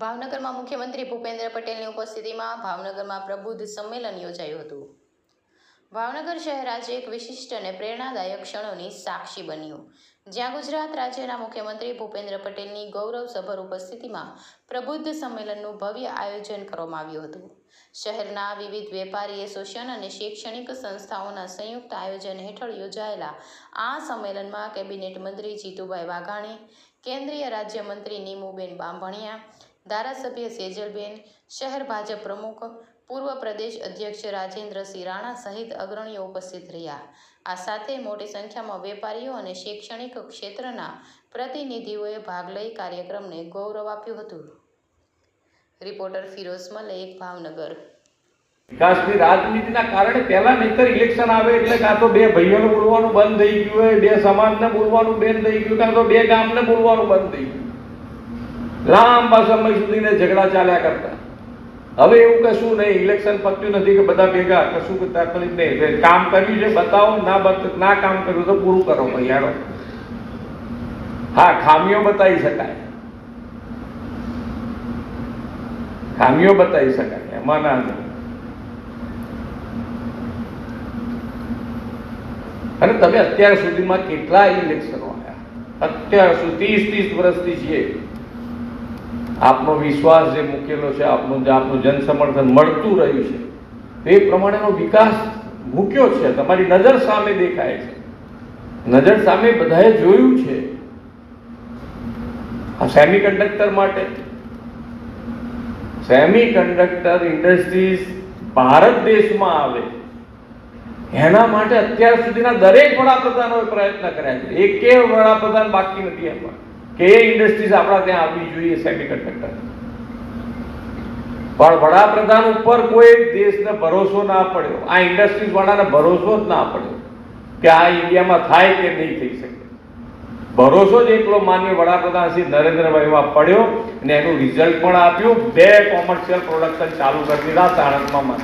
ભાવનગરમાં મુખ્યમંત્રી ભૂપેન્દ્ર પટેલની ઉપસ્થિતિમાં ભાવનગરમાં પ્રબુદ્ધ સંમેલન યોજાયું હતું. ભાવનગર શહેર આજે એક વિશિષ્ટ અને પ્રેરણાદાયક ક્ષણોની સાક્ષી બન્યું, જ્યાં ગુજરાત રાજ્યના મુખ્યમંત્રી ભૂપેન્દ્ર પટેલની ગૌરવસભર ઉપસ્થિતિમાં પ્રબુદ્ધ સંમેલનનું ભવ્ય આયોજન કરવામાં આવ્યું હતું. શહેરના વિવિધ વેપારી એસોસિએશન અને શૈક્ષણિક સંસ્થાઓના સંયુક્ત આયોજન હેઠળ યોજાયેલા આ સંમેલનમાં કેબિનેટ મંત્રી જીતુભાઈ વાઘાણી, કેન્દ્રીય રાજ્યમંત્રી નીમુબેન બાંભણિયા, ધારાસભ્ય સેજલબેન, શહેર ભાજપ પ્રમુખ, પૂર્વ પ્રદેશ અધ્યક્ષ રાજેન્દ્રસિંહ રાણા સહિત અગ્રણીઓ ઉપસ્થિત રહ્યા. આ સાથે મોટી સંખ્યામાં વેપારીઓ અને શૈક્ષણિક ક્ષેત્રના પ્રતિનિધિઓએ ભાગ લઈ કાર્યક્રમને ગૌરવ આપ્યું હતું. રિપોર્ટર ફિરોઝ મલેક, ભાવનગર. વિકાસની રાજનીતિના કારણે પહેલા નહીતર ઇલેક્શન આવે એટલે કાં તો બે ભાઈઓને બોલવાનું બંધ થઈ ગયું હોય, બે સમાજને બોલવાનું બંધ થઈ ગયું, કાં તો બે ગામને બોલવાનું બંધ થઈ ગયું. લાંબા સમય સુધી ઝઘડા ચાલ્યા કરતા. હવે એવું કશું નહીં, ઇલેક્શન પત્યું નથી કે બધા ભેગા, કશું તકલીફ નહીં. કામ કર્યું છે બતાવો, ના કામ કર્યું તો પૂરું કરો ભાઈ યારો. હા, ખામીઓ બતાવી શકાય, ખામીઓ બતાવી શકાય, એમાં ના નહીં. અને તમે અત્યાર સુધીમાં કેટલા ઇલેક્શનો આવ્યા, અત્યાર સુધી 30 વર્ષથી છીએ. આપનો વિશ્વાસ જે મૂકેલો છે, આપનું જન સમર્થન મળતું રહ્યું છે, તે પ્રમાણેનો વિકાસ મૂક્યો છે, તમારી નજર સામે દેખાય છે, નજર સામે બધાએ જોયું છે. આ સેમિકન્ડક્ટર માટે, સેમિકન્ડક્ટર ઇન્ડસ્ટ્રીઝ ભારત દેશમાં આવે એના માટે અત્યાર સુધીના દરેક વડાપ્રધાનોએ પ્રયત્ન કર્યા છે. એકે વડાપ્રધાન બાકી નથી એમાં કે એ ઇન્ડસ્ટ્રીઝ આપણા ત્યાં આવવી જોઈએ સેમિકન્ડક્ટર. પણ વડાપ્રધાન ઉપર કોઈ દેશને ભરોસો ના પડ્યો, આ ઇન્ડસ્ટ્રીઝ વાળાને ભરોસો જ ના પડ્યો કે આ ઇન્ડિયામાં થાય કે નહીં થઈ શકે. ભરોસો જ એકલો માન્ય વડાપ્રધાન શ્રી નરેન્દ્રભાઈમાં પડ્યો અને એનું રિઝલ્ટ પણ આપ્યું. 2 કોમર્શિયલ પ્રોડક્શન ચાલુ કરી દીધા સાણંદમાં.